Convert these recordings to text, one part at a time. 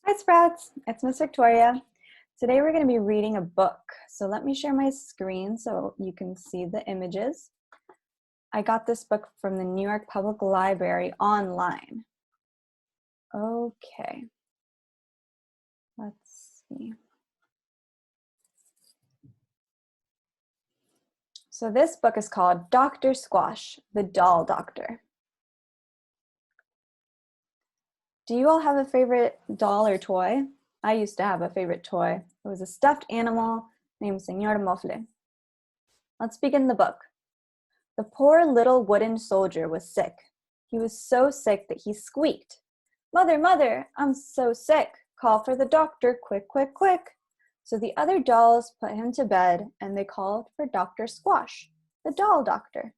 Hi Sprouts, it's Miss Victoria. Today we're going to be reading a book. So let me share my screen so you can see the images. I got this book from the New York Public Library online. Okay, let's see. So this book is called Dr. Squash, the Doll Doctor. Do you all have a favorite doll or toy? I used to have a favorite toy. It was a stuffed animal named Senor Mofle. Let's begin the book. The poor little wooden soldier was sick. He was so sick that he squeaked. "Mother, mother, I'm so sick. Call for the doctor, quick, quick, quick." So the other dolls put him to bed and they called for Dr. Squash, the doll doctor.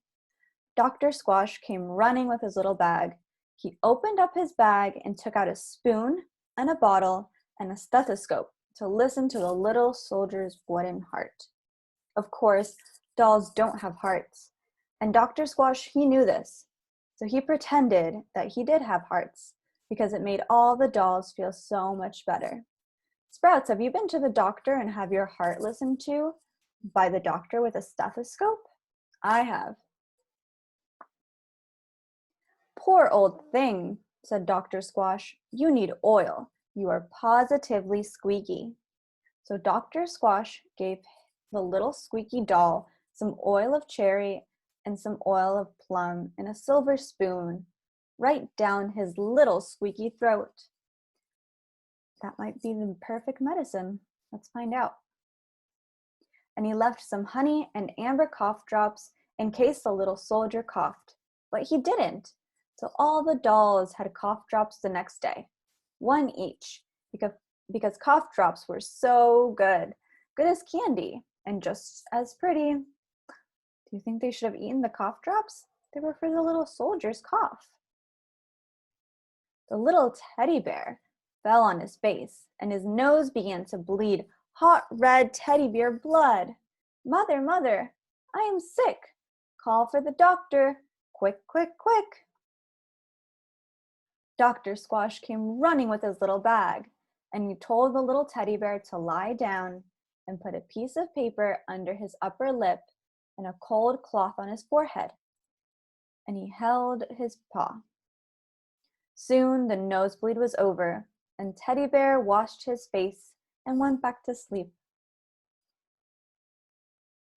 Dr. Squash came running with his little bag. He opened up his bag and took out a spoon and a bottle and a stethoscope to listen to the little soldier's wooden heart. Of course, dolls don't have hearts. And Dr. Squash, he knew this. So he pretended that he did have hearts because it made all the dolls feel so much better. Sprouts, have you been to the doctor and have your heart listened to by the doctor with a stethoscope? I have. "Poor old thing," said Dr. Squash. "You need oil. You are positively squeaky." So Dr. Squash gave the little squeaky doll some oil of cherry and some oil of plum in a silver spoon right down his little squeaky throat. That might be the perfect medicine. Let's find out. And he left some honey and amber cough drops in case the little soldier coughed. But he didn't. So all the dolls had cough drops the next day, one each, because cough drops were so good as candy and just as pretty. Do you think they should have eaten the cough drops? They were for the little soldier's cough. The little teddy bear fell on his face and his nose began to bleed hot red teddy bear blood. "Mother, mother, I am sick. Call for the doctor, quick, quick, quick." Dr. Squash came running with his little bag, and he told the little teddy bear to lie down and put a piece of paper under his upper lip and a cold cloth on his forehead. And he held his paw. Soon the nosebleed was over, and Teddy Bear washed his face and went back to sleep.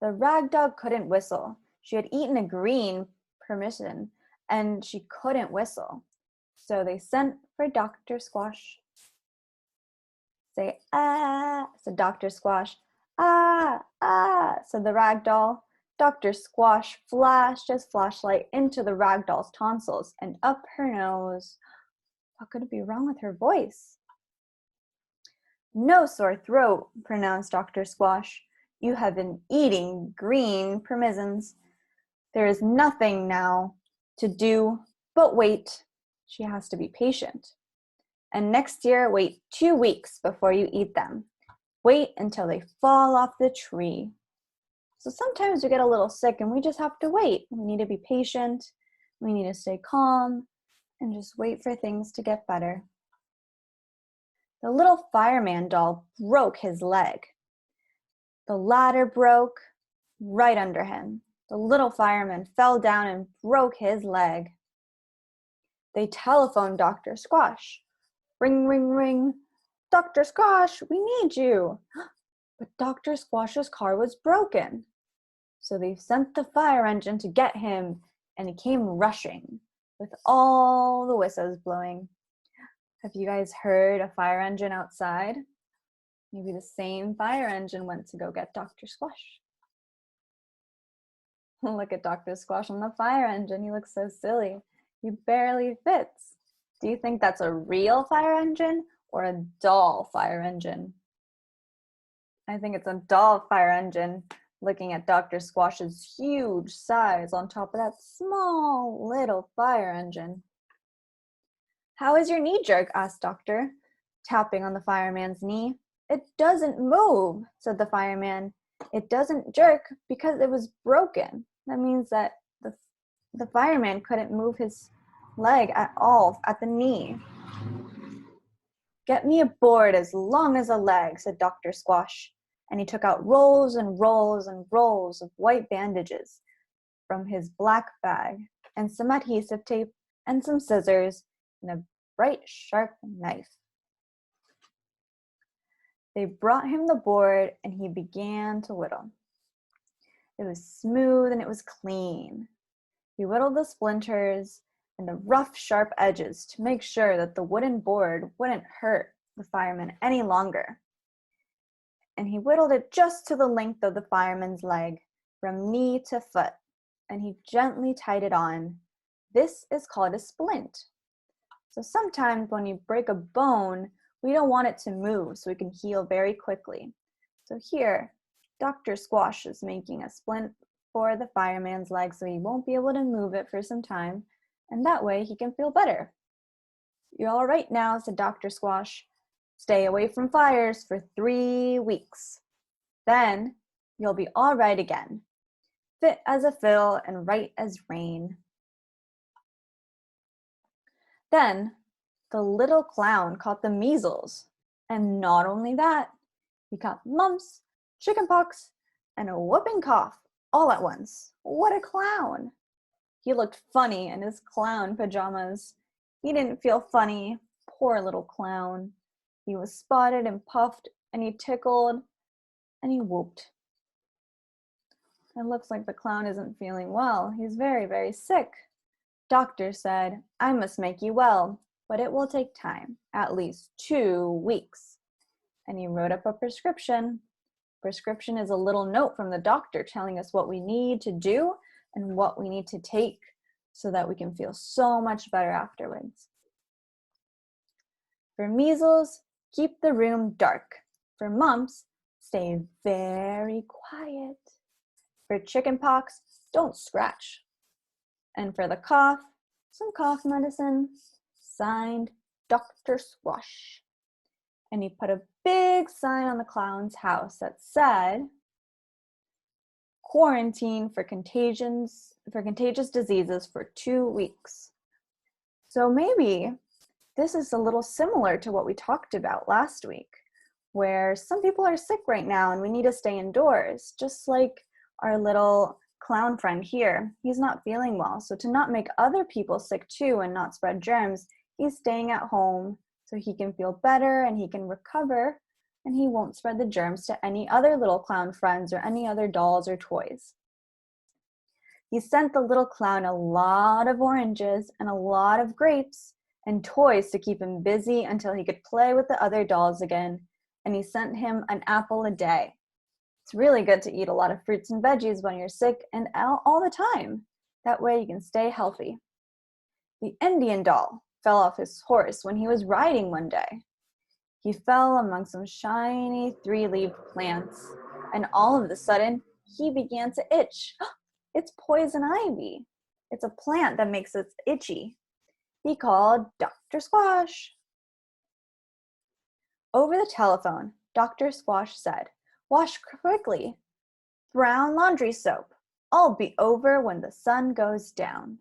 The rag doll couldn't whistle. She had eaten a green permission, and she couldn't whistle. So they sent for Dr. Squash. "Say ah," said Dr. Squash. "Ah, ah," said the rag doll. Dr. Squash flashed his flashlight into the rag doll's tonsils and up her nose. What could be wrong with her voice? "No sore throat," pronounced Dr. Squash. "You have been eating green permissions. There is nothing now to do but wait." She has to be patient. "And next year, wait 2 weeks before you eat them. Wait until they fall off the tree." So sometimes we get a little sick and we just have to wait. We need to be patient. We need to stay calm and just wait for things to get better. The little fireman doll broke his leg. The ladder broke right under him. The little fireman fell down and broke his leg. They telephoned Dr. Squash. "Ring, ring, ring. Dr. Squash, we need you." But Dr. Squash's car was broken. So they sent the fire engine to get him, and he came rushing with all the whistles blowing. Have you guys heard a fire engine outside? Maybe the same fire engine went to go get Dr. Squash. Look at Dr. Squash on the fire engine. He looks so silly. He barely fits. Do you think that's a real fire engine or a doll fire engine? I think it's a doll fire engine, looking at Dr. Squash's huge size on top of that small little fire engine. "How is your knee jerk?" asked Doctor, tapping on the fireman's knee. "It doesn't move," said the fireman. "It doesn't jerk because it was broken." That means that the fireman couldn't move his leg at all at the knee. Get me a board as long as a leg, said Dr. Squash, and he took out rolls and rolls and rolls of white bandages from his black bag, and some adhesive tape, and some scissors, and a bright, sharp knife. They brought him the board, and he began to whittle. It was smooth and it was clean. He whittled the splinters and the rough, sharp edges to make sure that the wooden board wouldn't hurt the fireman any longer. And he whittled it just to the length of the fireman's leg, from knee to foot, and he gently tied it on. This is called a splint. So sometimes when you break a bone, we don't want it to move so it can heal very quickly. So here, Dr. Squash is making a splint for the fireman's leg so he won't be able to move it for some time, and that way he can feel better. You're all right now, said Dr. Squash. Stay away from fires for 3 weeks. Then you'll be all right again, fit as a fiddle and right as rain. Then the little clown caught the measles, and not only that, he caught mumps, chickenpox, and a whooping cough all at once. What a clown! He looked funny in his clown pajamas. He didn't feel funny, poor little clown. He was spotted and puffed, and he tickled, and he whooped. It looks like the clown isn't feeling well. He's very, very sick. Doctor said, I must make you well, but it will take time, at least 2 weeks. And he wrote up a prescription. Prescription is a little note from the doctor telling us what we need to do and what we need to take so that we can feel so much better afterwards. For measles, keep the room dark. For mumps, stay very quiet. For chickenpox, don't scratch. And for the cough, some cough medicine, signed Dr. Squash. And he put a big sign on the clown's house that said, quarantine for contagious diseases for 2 weeks. So maybe this is a little similar to what we talked about last week, where some people are sick right now and we need to stay indoors, just like our little clown friend here. He's not feeling well, so to not make other people sick too and not spread germs, he's staying at home so he can feel better and he can recover and he won't spread the germs to any other little clown friends or any other dolls or toys. He sent the little clown a lot of oranges and a lot of grapes and toys to keep him busy until he could play with the other dolls again, and he sent him an apple a day. It's really good to eat a lot of fruits and veggies when you're sick and all the time. That way you can stay healthy. The Indian doll fell off his horse when he was riding one day. He fell among some shiny 3-leaved plants, and all of a sudden, he began to itch. It's poison ivy. It's a plant that makes us itchy. He called Dr. Squash. Over the telephone, Dr. Squash said, wash quickly. Brown laundry soap. I'll be over when the sun goes down.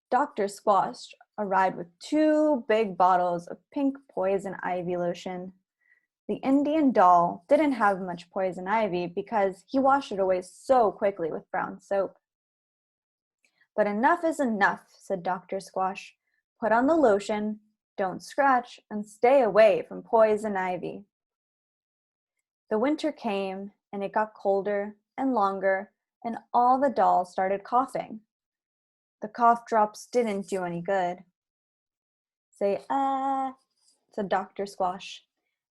Dr. Squash arrived with 2 big bottles of pink poison ivy lotion. The Indian doll didn't have much poison ivy because he washed it away so quickly with brown soap. But enough is enough, said Dr. Squash. Put on the lotion, don't scratch, and stay away from poison ivy. The winter came, and it got colder and longer, and all the dolls started coughing. The cough drops didn't do any good. Say, said Dr. Squash.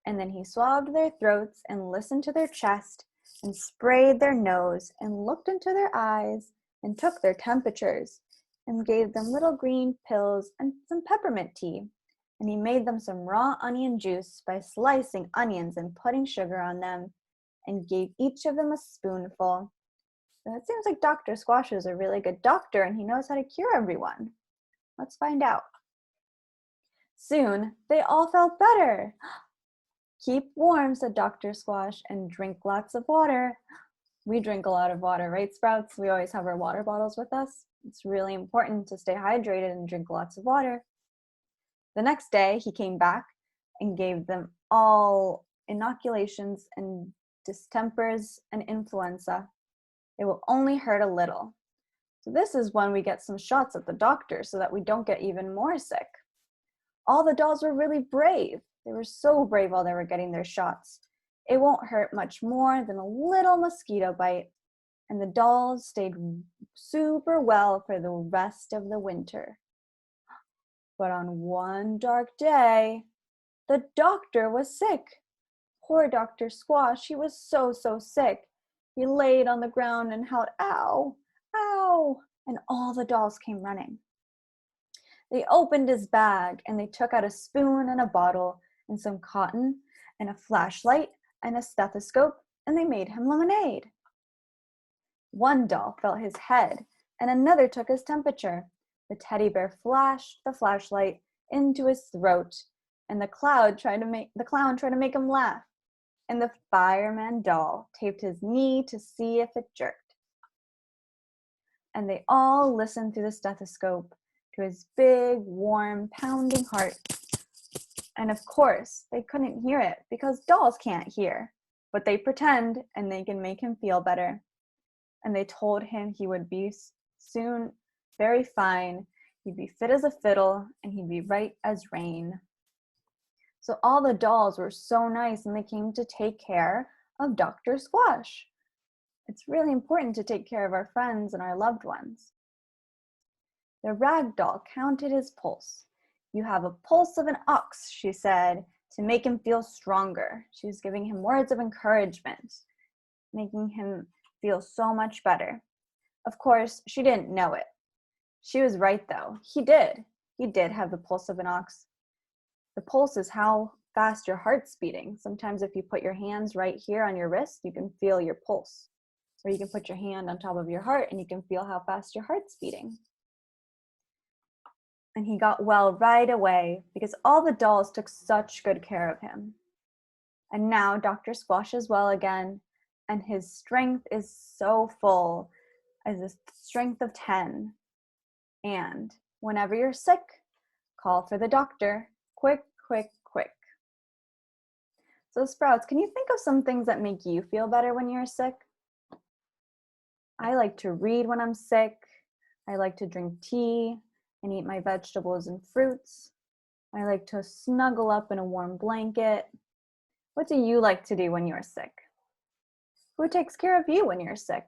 And then he swabbed their throats and listened to their chest and sprayed their nose and looked into their eyes and took their temperatures and gave them little green pills and some peppermint tea. And he made them some raw onion juice by slicing onions and putting sugar on them and gave each of them a spoonful. So it seems like Dr. Squash is a really good doctor and he knows how to cure everyone. Let's find out. Soon, they all felt better. Keep warm, said Dr. Squash, and drink lots of water. We drink a lot of water, right, Sprouts? We always have our water bottles with us. It's really important to stay hydrated and drink lots of water. The next day, he came back and gave them all inoculations and distempers and influenza. It will only hurt a little. So this is when we get some shots at the doctor so that we don't get even more sick. All the dolls were really brave. They were so brave while they were getting their shots. It won't hurt much more than a little mosquito bite. And the dolls stayed super well for the rest of the winter. But on one dark day, the doctor was sick. Poor Dr. Squash, he was so sick. He laid on the ground and howled, ow, ow, and all the dolls came running. They opened his bag and they took out a spoon and a bottle and some cotton and a flashlight and a stethoscope, and they made him lemonade. One doll felt his head and another took his temperature. The teddy bear flashed the flashlight into his throat, and the clown tried to make him laugh. And the fireman doll taped his knee to see if it jerked. And they all listened through the stethoscope to his big, warm, pounding heart. And of course, they couldn't hear it because dolls can't hear, but they pretend and they can make him feel better. And they told him he would be soon very fine, he'd be fit as a fiddle, and he'd be right as rain. So all the dolls were so nice and they came to take care of Dr. Squash. It's really important to take care of our friends and our loved ones. The rag doll counted his pulse. You have a pulse of an ox, she said, to make him feel stronger. She was giving him words of encouragement, making him feel so much better. Of course, she didn't know it. She was right though. He did. He did have the pulse of an ox. The pulse is how fast your heart's beating. Sometimes if you put your hands right here on your wrist, you can feel your pulse. Or you can put your hand on top of your heart and you can feel how fast your heart's beating. And he got well right away because all the dolls took such good care of him. And now Dr. Squash is well again, and his strength is so full, as a strength of 10. And whenever you're sick, call for the doctor. Quick, quick, quick. So Sprouts, can you think of some things that make you feel better when you're sick? I like to read when I'm sick. I like to drink tea and eat my vegetables and fruits. I like to snuggle up in a warm blanket. What do you like to do when you're sick? Who takes care of you when you're sick?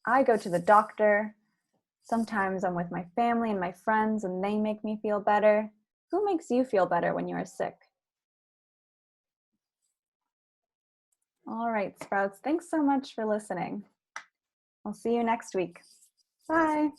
I go to the doctor. Sometimes I'm with my family and my friends and they make me feel better. Who makes you feel better when you're sick? All right, Sprouts, thanks so much for listening. I'll see you next week. Bye.